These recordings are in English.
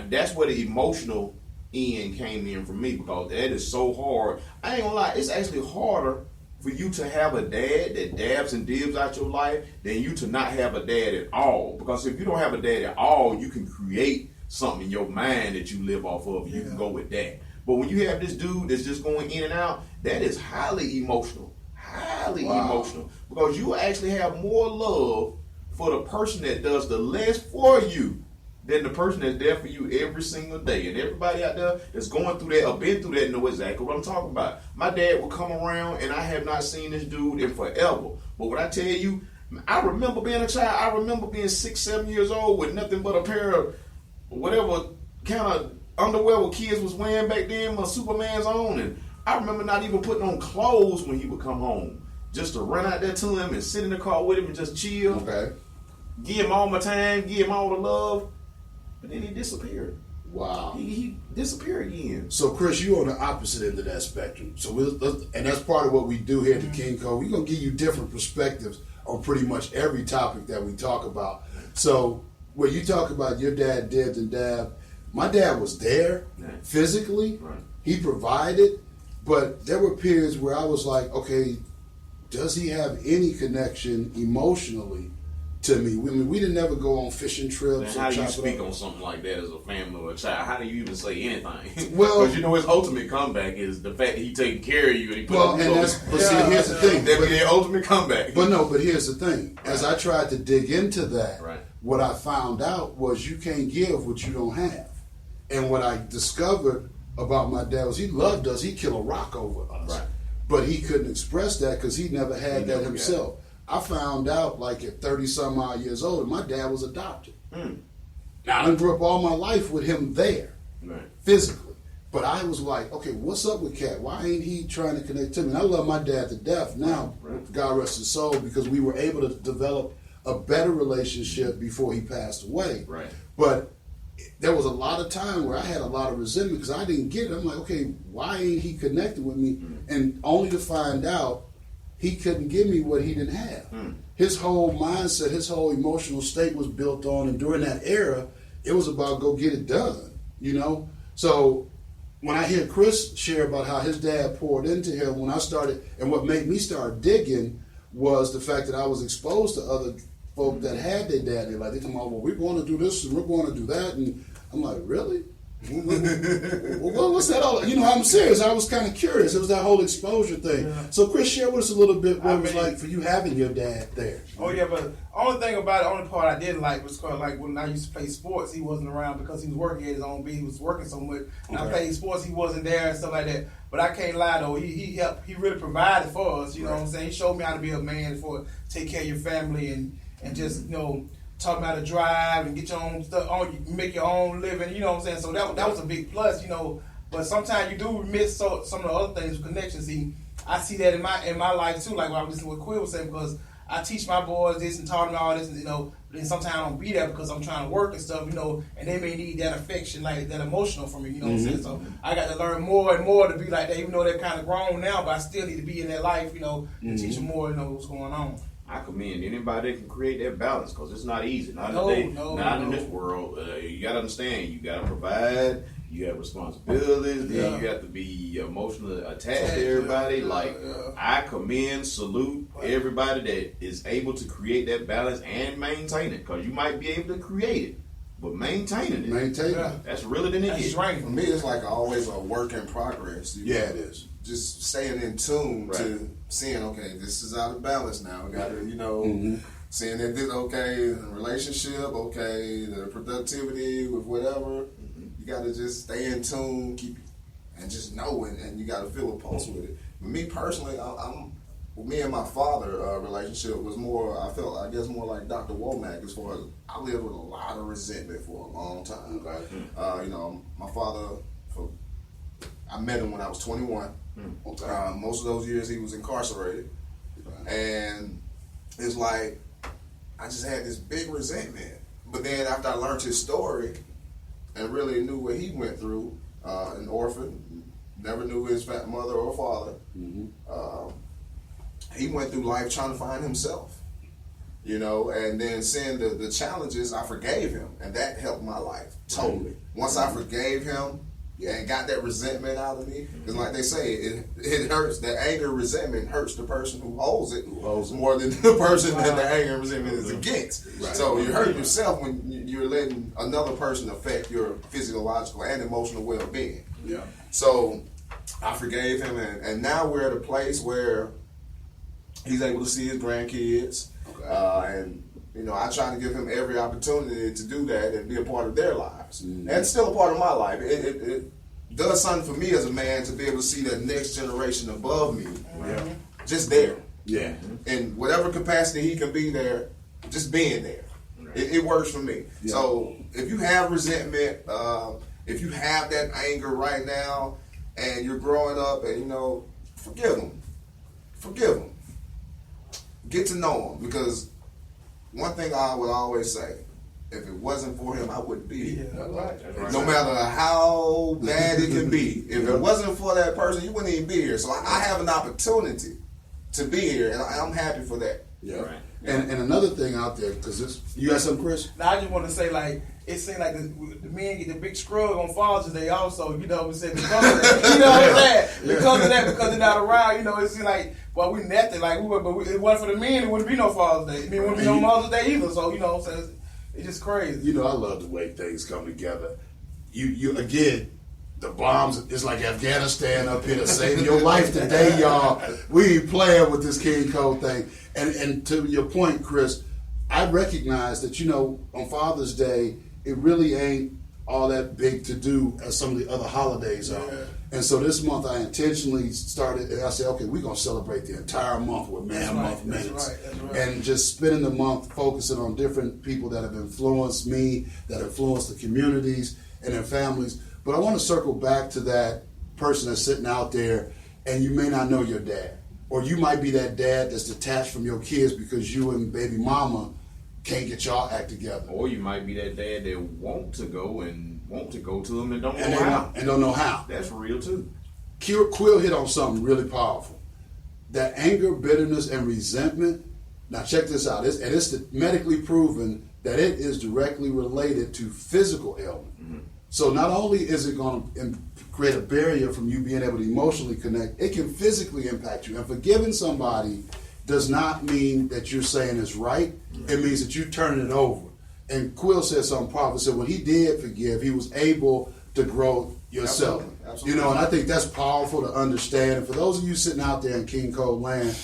that's where the emotional end came in for me, because that is so hard. I ain't gonna lie, it's actually harder for you to have a dad that dabs and dibs out your life than you to not have a dad at all. Because if you don't have a dad at all, you can create something in your mind that you live off of. You can go with that. But when you have this dude that's just going in and out, that is highly emotional. Highly emotional. Because you actually have more love for the person that does the less for you than the person that's there for you every single day. And everybody out there that's going through that or been through that know exactly what I'm talking about. My dad would come around, and I have not seen this dude in forever. But when I tell you, I remember being a child. I remember being 6, 7 years old with nothing but a pair of whatever kind of underwear what kids was wearing back then, my Superman's on. And I remember not even putting on clothes when he would come home. Just to run out there to him and sit in the car with him and just chill. Okay. Give him all my time, give him all the love. But then he disappeared. Wow. He disappeared again. So, Chris, you on the opposite end of that spectrum. So, and that's part of what we do here at the King Code. We're going to give you different perspectives on pretty much every topic that we talk about. So, when you talk about your dad dibbed and dabbed, my dad was there physically. Right. He provided. But there were periods where I was like, okay, does he have any connection emotionally to me? I mean, we didn't ever go on fishing trips. And how do you speak on something like that as a family or a child? How do you even say anything? Well, because you know his ultimate comeback is the fact that he taking care of you and he put well, and that's, but see, here's the thing. That be their ultimate comeback. But here's the thing. As I tried to dig into that, right. What I found out was you can't give what you don't have. And what I discovered about my dad was he loved us. He'd kill a rock over us. Right. But he couldn't express that because he never had that himself. I found out like at 30-some-odd years old, my dad was adopted. Now, I grew up all my life with him there, physically. But I was like, okay, what's up with Cat? Why ain't he trying to connect to me? And I love my dad to death now, God rest his soul, because we were able to develop a better relationship before he passed away. Right. But there was a lot of time where I had a lot of resentment because I didn't get it. I'm like, okay, why ain't he connected with me? And only to find out he couldn't give me what he didn't have. His whole mindset, his whole emotional state was built on, and during that era, it was about go get it done, you know? So when I hear Chris share about how his dad poured into him, when I started, and what made me start digging was the fact that I was exposed to other folk that had their dad in their life. They come out, well, we're going to do this and we're going to do that. And I'm like, really? Well, what's that all? You know, I'm serious. I was kind of curious. It was that whole exposure thing. Yeah. So, Chris, share with us a little bit what it was like for you having your dad there. Oh, yeah, but only thing about it, only part I didn't like was called, like when I used to play sports, he wasn't around because he was working at his own beat. He was working so much. And I played sports, he wasn't there and stuff like that. But I can't lie, though. He helped. He really provided for us, you know what I'm saying? He showed me how to be a man, for take care of your family and just, you know, talk about how to drive and get your own stuff, make your own living, you know what I'm saying? So that was a big plus, you know. But sometimes you do miss some of the other things with connections. See, I see that in my life too, like what I was listening to what Quill was saying, because I teach my boys this and taught them all this, and, you know, and sometimes I don't be there because I'm trying to work and stuff, you know, and they may need that affection, like that emotional from me, you know what I'm saying? So I got to learn more and more to be like that, even though they're kind of grown now, but I still need to be in their life, you know, and teach them more, you know, what's going on. I commend anybody that can create that balance, because it's not easy. Not in this world. You got to understand, you got to provide, you have responsibilities, then you have to be emotionally attached to everybody. I commend, salute everybody that is able to create that balance and maintain it, because you might be able to create it, but maintaining it, that's really the nigga. Right. For me, it's like always a work in progress. It is. Just staying in tune to seeing, okay, this is out of balance now. I got to, you know, seeing that this, okay, the relationship, okay, the productivity with whatever. You got to just stay in tune, and just know it, and you got to feel a pulse with it. But me personally, me and my father relationship was more, I felt, I guess, more like Dr. Womack, as far as I lived with a lot of resentment for a long time. You know, my father, I met him when I was 21. Most of those years he was incarcerated. And it's like, I just had this big resentment. But then after I learned his story and really knew what he went through, an orphan, never knew his mother or father, he went through life trying to find himself. you know, and then seeing the challenges, I forgave him, and that helped my life totally. Once I forgave him and got that resentment out of me, because like they say, it hurts. That anger, resentment hurts the person who holds it more than the person that the anger and resentment is against. Right. So you hurt yourself when you're letting another person affect your physiological and emotional well-being. Yeah. So I forgave him, and now we're at a place where he's able to see his grandkids, and you know, I try to give him every opportunity to do that and be a part of their lives, and it's still a part of my life. It does something for me as a man to be able to see that next generation above me, just there, in whatever capacity he can be there, just being there. It works for me. Yeah. So if you have resentment, if you have that anger right now, and you're growing up, and you know, forgive them. Get to know him, because one thing I would always say, if it wasn't for him, I wouldn't be here. That's right. No matter how bad it can be, if it wasn't for that person, you wouldn't even be here. So I have an opportunity to be here, and I'm happy for that. Yeah. Right. And another thing out there, because you got something, Chris? Now, I just want to say, like, it seems like the men get the big scrub on Father's Day also, you know what I'm saying? Because of that, you know what I'm saying? Because of that, because they're not around, you know, it seems like, well, we nothing, like, it wasn't for the men, it wouldn't be no Father's Day. I mean, it wouldn't be no Mother's Day either, so, you know what I'm saying? It's just crazy. You know, I love the way things come together. You again, the bombs, it's like Afghanistan up here to save your life today, y'all. We ain't playing with this King Cole thing. And to your point, Chris, I recognize that, you know, on Father's Day, it really ain't all that big to do as some of the other holidays are. Yeah. And so this month I intentionally started, and I said, okay, we're going to celebrate the entire month with Man Month Minutes. That's right. And just spending the month focusing on different people that have influenced me, that influenced the communities and their families. But I want to circle back to that person that's sitting out there, and you may not know your dad. Or you might be that dad that's detached from your kids because you and baby mama can't get y'all act together. Or you might be that dad that want to go to them and don't know And how. and don't know how. That's real too. Quill hit on something really powerful. That anger, bitterness, and resentment. Now check this out. It's medically proven that it is directly related to physical ailment. Mm-hmm. So not only is it going to create a barrier from you being able to emotionally connect, it can physically impact you. And forgiving somebody does not mean that you're saying it's right. It means that you're turning it over. And Quill said something powerful. Said when he did forgive, he was able to grow yourself. Absolutely. You know, and I think that's powerful to understand. And for those of you sitting out there in King Cole land,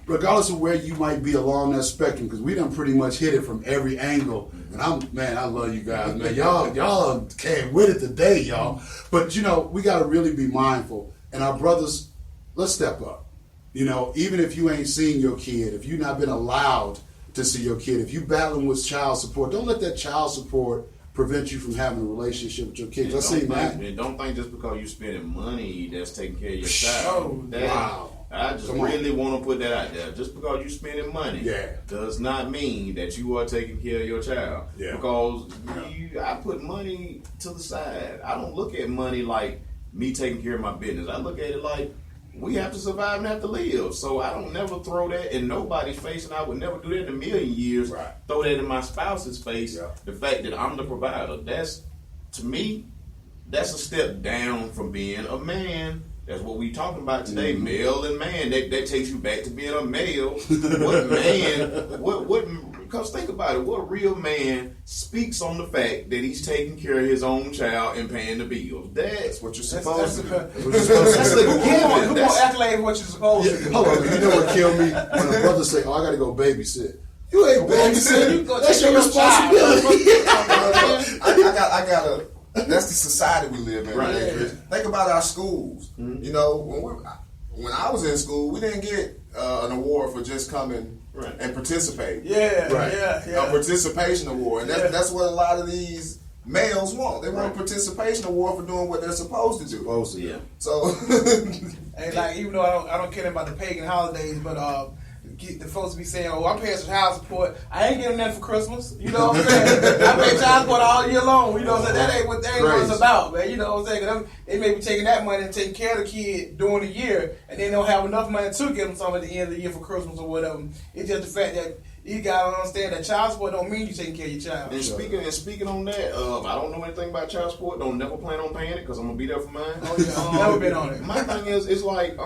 regardless of where you might be along that spectrum, because we done pretty much hit it from every angle. And I love you guys, man. Y'all came with it today, y'all. But you know, we got to really be mindful. And our brothers, let's step up. You know, even if you ain't seen your kid, if you've not been allowed to see your kid, if you battling with child support, don't let that child support prevent you from having a relationship with your kids. I seen that. And don't think just because you're spending money that's taking care of your child. Wow. I just really want to put that out there. Just because you're spending money does not mean that you are taking care of your child. Yeah. Because I put money to the side. I don't look at money like me taking care of my business. I look at it like we have to survive and have to live. So I don't never throw that in nobody's face, and I would never do that in a million years. Right. Throw that in my spouse's face. Yeah. The fact that I'm the provider. That's, to me, that's a step down from being a man. That's what we talking about today, male and man. That takes you back to being a male. What man? Because think about it. What real man speaks on the fact that he's taking care of his own child and paying the bills? That's what you're supposed to do. That's a given. Who more accolade what you're supposed to do? Hold on, you know what killed me? When a brother say, "Oh, I got to go babysit." You ain't babysitting. That's your responsibility. I gotta. That's the society we live in. Right. Think about our schools. Mm-hmm. You know, when I was in school, we didn't get an award for just coming and participating. Yeah. A participation award. And that's what a lot of these males want. They want a participation award for doing what they're supposed to do. So, and like, even though I don't care about the pagan holidays, but the folks be saying, "Oh, I'm paying some child support. I ain't getting nothing for Christmas." You know what I'm saying? I pay child support all year long. You know what I'm saying? That ain't what it's about, man. You know what I'm saying? 'Cause they may be taking that money and taking care of the kid during the year, and they don't have enough money to give them some at the end of the year for Christmas or whatever. It's just the fact that You gotta understand that child support don't mean you taking care of your child. And speaking on that, I don't know anything about child support. Don't never plan on paying it because I'm gonna be there for mine. Oh yeah, never been on it. My thing is, it's like,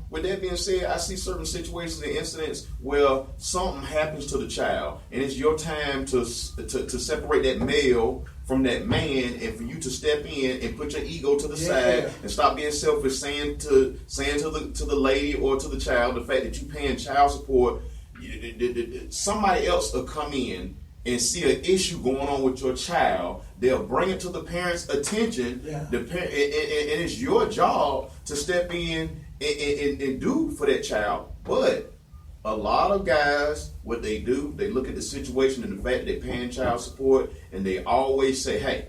with that being said, I see certain situations and incidents where something happens to the child, and it's your time to separate that male from that man, and for you to step in and put your ego to the side and stop being selfish, saying to the lady or to the child the fact that you paying child support. Somebody else will come in and see an issue going on with your child. They'll bring it to the parents' attention. Yeah. And it's your job to step in and do for that child. But a lot of guys, what they do, they look at the situation and the fact that they're paying child support, and they always say, hey,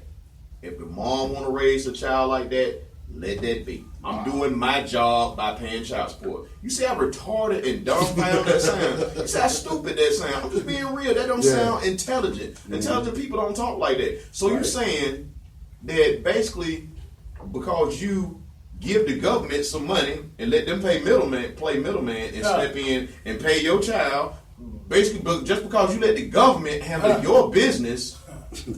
if the mom want to raise a child like that, let that be. I'm doing my job by paying child support. You see how retarded and dumbfounded that sounds? You see how stupid that sounds? I'm just being real. That don't sound intelligent. Mm-hmm. Intelligent people don't talk like that. So you're saying that basically because you give the government some money and let them play middleman and step in and pay your child, basically just because you let the government handle your business,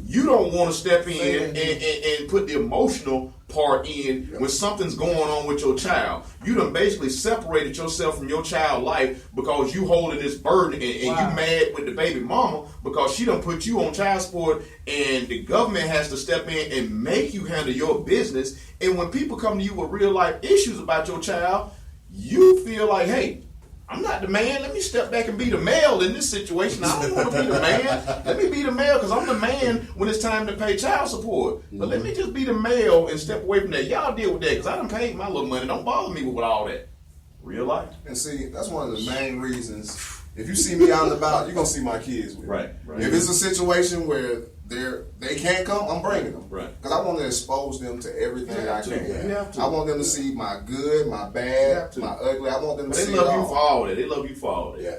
you don't want to step in and put the emotional part in when something's going on with your child. You done basically separated yourself from your child life because you holding this burden and you mad with the baby mama because she done put you on child support, and the government has to step in and make you handle your business. And when people come to you with real life issues about your child, you feel like, hey, I'm not the man. Let me step back and be the male in this situation. I don't want to be the man. Let me be the male because I'm the man when it's time to pay child support. But let me just be the male and step away from that. Y'all deal with that because I done paid my little money. Don't bother me with all that. Real life. And see, that's one of the main reasons. If you see me out and about, you're going to see my kids with me. Right. If it's a situation where they can't come, I'm bringing them. Right. Because I want to expose them to everything I can. You have to. I want them to see my good, my bad, my ugly. I want them to see They it love you all. for all that. They love you for all that. Yeah,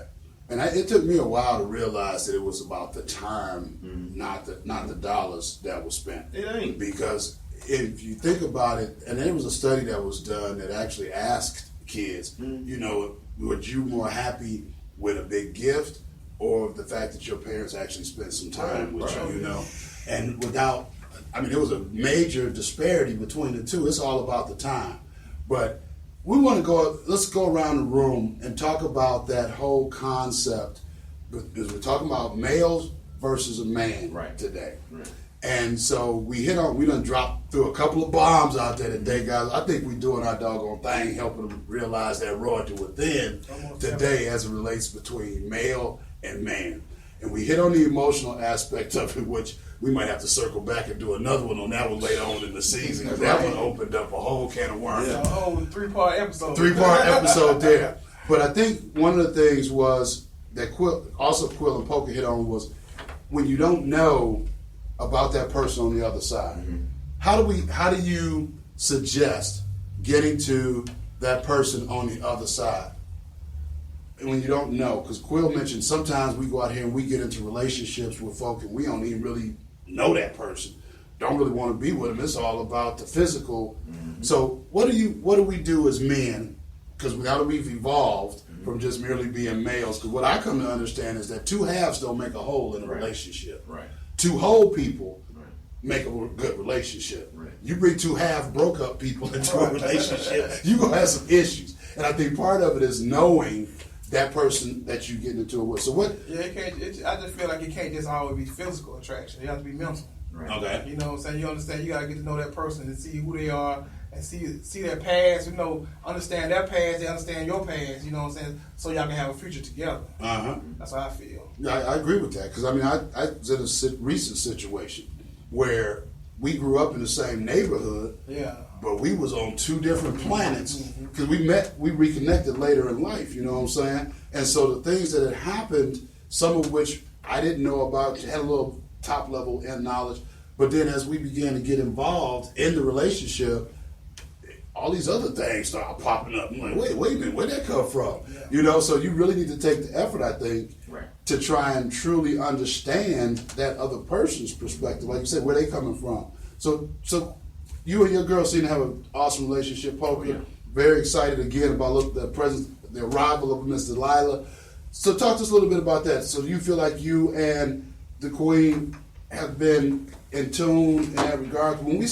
and it took me a while to realize that it was about the time, not the dollars that was spent. It ain't. Because if you think about it, and there was a study that was done that actually asked kids, you know, would you more happy with a big gift or the fact that your parents actually spent some time with you, you know? And there was a major disparity between the two. It's all about the time. But let's go around the room and talk about that whole concept, because we're talking about males versus a man today. Right. And so we done dropped through a couple of bombs out there today, guys. I think we're doing our doggone thing, helping them realize that royalty within today as it relates between male and man. And we hit on the emotional aspect of it, which we might have to circle back and do another one on that one later on in the season. Because that one opened up a whole can of worms. Yeah, a whole three-part episode. Three-part episode there. But I think one of the things was that Quill and Poker hit on was when you don't know about that person on the other side. Mm-hmm. How do you suggest getting to that person on the other side? And when you don't know, because Quill mentioned sometimes we go out here and we get into relationships with folk and we don't even really know that person. Don't really want to be with them. It's all about the physical. Mm-hmm. So what do we do as men? Because now that we've evolved from just merely being males, because what I come to understand is that two halves don't make a whole in a relationship. Right. Two whole people make a good relationship. Right. You bring two half broke up people into a relationship, you're going to have some issues. And I think part of it is knowing that person that you get into it with. So what? Yeah, I just feel like it can't just always be physical attraction. It has to be mental. Right. Okay. You know what I'm saying? You understand? You got to get to know that person and see who they are and see their past. You know, understand their past. They understand your past. You know what I'm saying? So y'all can have a future together. That's how I feel. Yeah, I agree with that, because I was in a recent situation where we grew up in the same neighborhood. Yeah. But we was on two different planets, because we reconnected later in life, you know what I'm saying? And so the things that had happened, some of which I didn't know about, had a little top level end knowledge, but then as we began to get involved in the relationship, all these other things start popping up. I'm like, wait a minute, where'd that come from? Yeah. You know, so you really need to take the effort, I think, to try and truly understand that other person's perspective. Like you said, where they coming from. So you and your girl seem to have an awesome relationship, Poker. Very excited again about the arrival of Miss Delilah. So talk to us a little bit about that. So you feel like you and the Queen have been in tune in that regard? When we